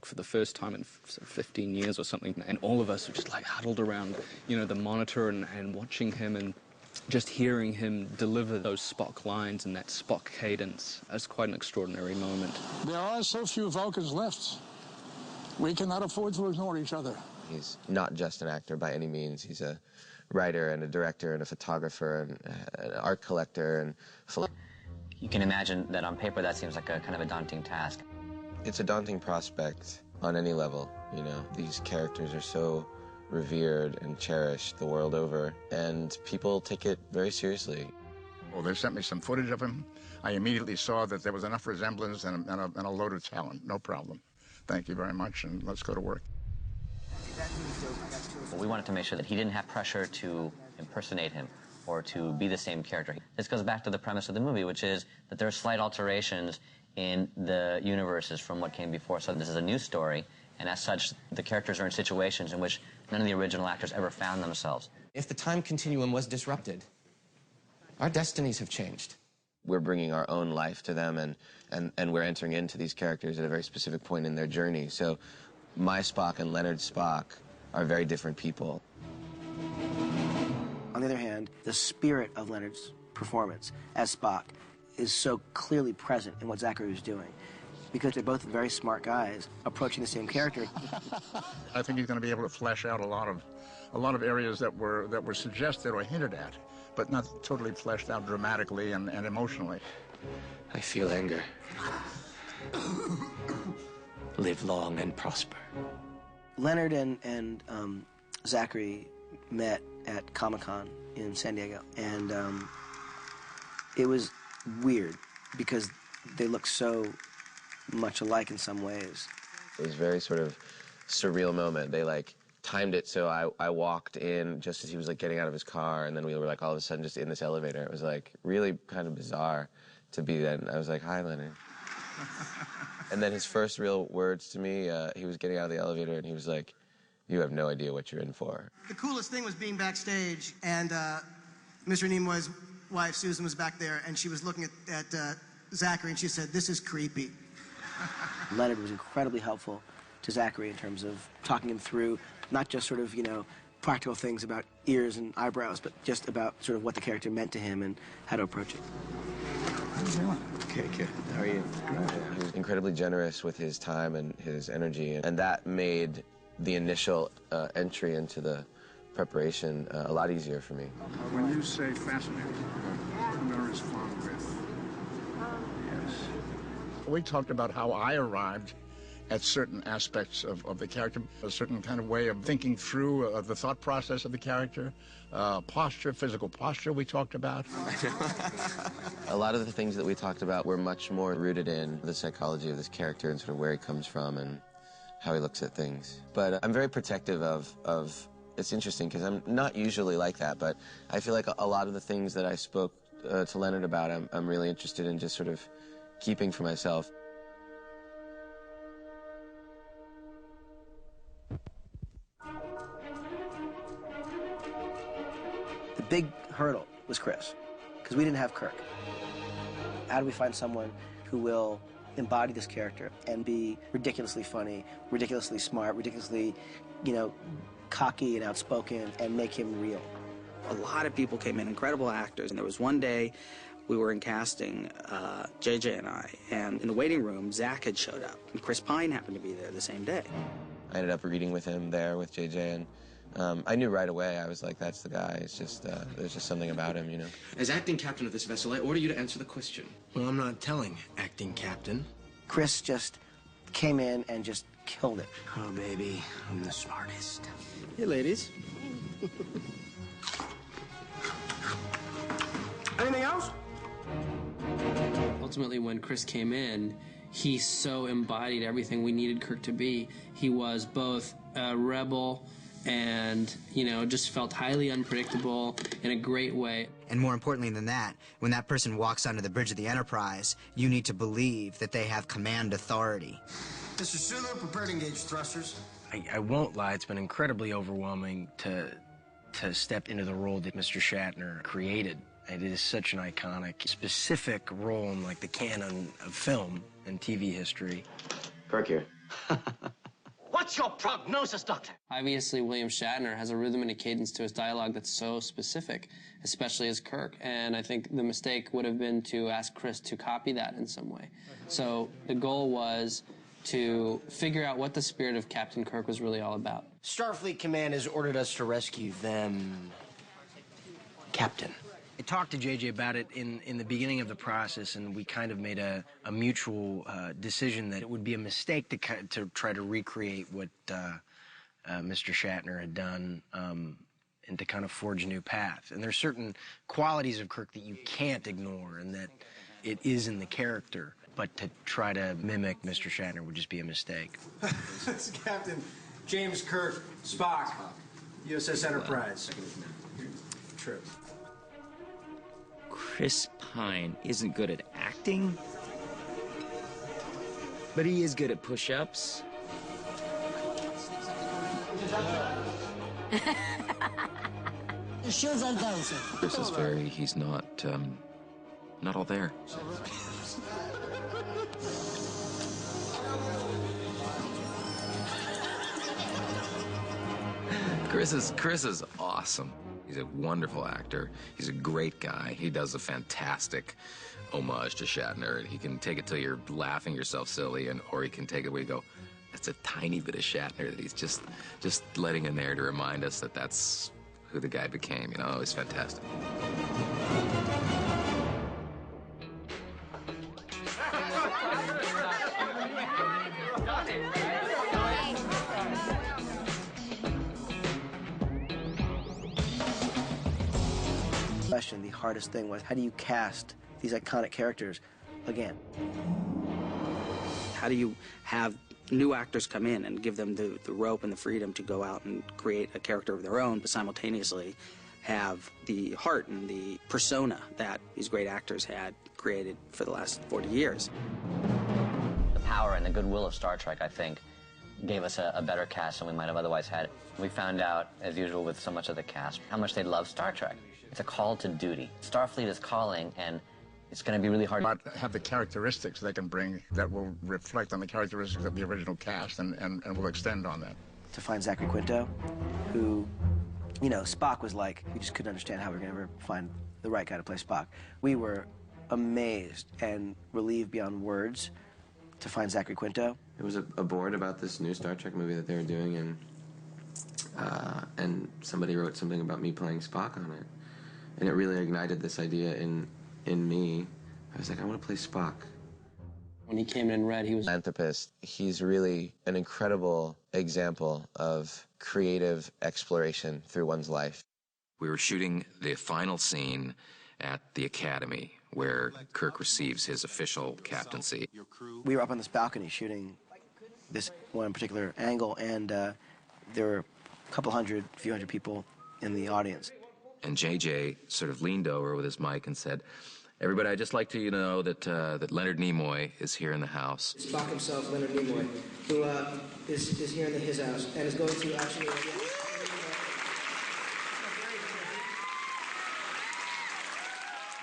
Spock for the first time in 15 years or something, and all of us were just like huddled around, you know, the monitor and watching him and just hearing him deliver those Spock lines and that Spock cadence. That's quite an extraordinary moment. There are so few Vulcans left. We cannot afford to ignore each other. He's not just an actor by any means. He's a writer and a director and a photographer and an art collector and You can imagine that on paper that seems like a kind of a daunting task. It's a daunting prospect on any level, you know. These characters are so revered and cherished the world over, and people take it very seriously. Well, they sent me some footage of him. I immediately saw that there was enough resemblance and a load of talent. No problem. Thank you very much, and let's go to work. We wanted to make sure that he didn't have pressure to impersonate him or to be the same character. This goes back to the premise of the movie, which is that there are slight alterations in the universes from what came before. So this is a new story, and as such, the characters are in situations in which none of the original actors ever found themselves. If the time continuum was disrupted, our destinies have changed. We're bringing our own life to them, and we're entering into these characters at a very specific point in their journey. So my Spock and Leonard's Spock are very different people. On the other hand, the spirit of Leonard's performance as Spock is so clearly present in what Zachary was doing, because they're both very smart guys approaching the same character. I think he's going to be able to flesh out a lot of areas that were suggested or hinted at, but not totally fleshed out dramatically and emotionally. I feel anger. Live long and prosper. Leonard and Zachary met at Comic-Con in San Diego, and it was weird because they look so much alike in some ways. It was a very sort of surreal moment. They like timed it so I walked in just as he was like getting out of his car, and then we were like all of a sudden just in this elevator. It was like really kind of bizarre to be then. I was like, "Hi, Leonard." And then his first real words to me, he was getting out of the elevator and he was like, "You have no idea what you're in for." The coolest thing was being backstage, and Mr. Nimoy's wife, Susan, was back there, and she was looking at Zachary, and she said, "This is creepy." Leonard was incredibly helpful to Zachary in terms of talking him through not just sort of, you know, practical things about ears and eyebrows, but just about sort of what the character meant to him and how to approach it. How you doing? Okay, good. How are you? Good. He was incredibly generous with his time and his energy, and that made the initial entry into the preparation a lot easier for me. When you say fascinating, I'm going to respond with yes. We talked about how I arrived at certain aspects of the character, a certain kind of way of thinking through the thought process of the character, posture, physical posture we talked about. A lot of the things that we talked about were much more rooted in the psychology of this character and sort of where he comes from and how he looks at things. But I'm very protective of it's interesting because I'm not usually like that, but I feel like a lot of the things that I spoke to Leonard about, I'm really interested in just sort of keeping for myself. The big hurdle was Chris, because we didn't have Kirk. How do we find someone who will embody this character and be ridiculously funny, ridiculously smart, ridiculously, you know, cocky and outspoken, and make him real? A lot of people came in, incredible actors, and there was one day we were in casting, JJ and I, and in the waiting room, Zach had showed up, and Chris Pine happened to be there the same day. I ended up reading with him there with JJ, and I knew right away. I was like, that's the guy. It's just, there's just something about him, you know. As acting captain of this vessel, I order you to answer the question. Well, I'm not telling, acting captain. Chris just came in and just killed it. Oh, baby, I'm the smartest. Hey, ladies. Anything else? Ultimately, when Chris came in, he so embodied everything we needed Kirk to be. He was both a rebel and, you know, just felt highly unpredictable in a great way. And more importantly than that, when that person walks onto the bridge of the Enterprise, you need to believe that they have command authority. Mr. Sulu, prepare to engage thrusters. I won't lie, it's been incredibly overwhelming to step into the role that Mr. Shatner created. It is such an iconic, specific role in like the canon of film and TV history. Kirk here. What's your prognosis, Doctor? Obviously, William Shatner has a rhythm and a cadence to his dialogue that's so specific, especially as Kirk. And I think the mistake would have been to ask Chris to copy that in some way. So the goal was to figure out what the spirit of Captain Kirk was really all about. Starfleet Command has ordered us to rescue them, Captain. I talked to JJ about it in the beginning of the process, and we kind of made a mutual decision that it would be a mistake to try to recreate what Mr. Shatner had done and to kind of forge a new path. And there's certain qualities of Kirk that you can't ignore and that it is in the character, but to try to mimic Mr. Shatner would just be a mistake. It's Captain James Kirk, Spock, USS Enterprise. True. Chris Pine isn't good at acting, but he is good at push-ups. Your shoes are down, sir. Chris is he's not all there. Chris is awesome. He's a wonderful actor. He's a great guy. He does a fantastic homage to Shatner. He can take it till you're laughing yourself silly, or he can take it where you go, that's a tiny bit of Shatner that he's just letting in there to remind us that that's who the guy became. You know, it was fantastic. The hardest thing was, how do you cast these iconic characters again? How do you have new actors come in and give them the rope and the freedom to go out and create a character of their own, but simultaneously have the heart and the persona that these great actors had created for the last 40 years? The power and the goodwill of Star Trek, I think, gave us a better cast than we might have otherwise had. We found out, as usual with so much of the cast, how much they love Star Trek. It's a call to duty. Starfleet is calling, and it's going to be really hard. But have the characteristics they can bring that will reflect on the characteristics of the original cast and will extend on that. To find Zachary Quinto, who, you know, Spock was like, we just couldn't understand how we were going to ever find the right guy to play Spock. We were amazed and relieved beyond words to find Zachary Quinto. It was a board about this new Star Trek movie that they were doing, and somebody wrote something about me playing Spock on it. And it really ignited this idea in me. I was like, I want to play Spock. When he came in and read, he was... Philanthropist. He's really an incredible example of creative exploration through one's life. We were shooting the final scene at the Academy, where Kirk receives his official captaincy. We were up on this balcony shooting this one particular angle, and there were a few hundred people in the audience. And JJ sort of leaned over with his mic and said, everybody, I'd just like to know that Leonard Nimoy is here in the house. Spock himself, Leonard Nimoy, who is here in his house and is going to actually...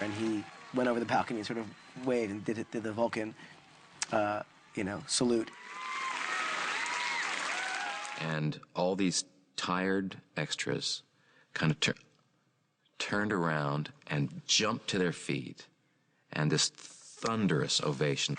And he went over the balcony and sort of waved and did the Vulcan, salute. And all these tired extras kind of turned around and jumped to their feet, and this thunderous ovation.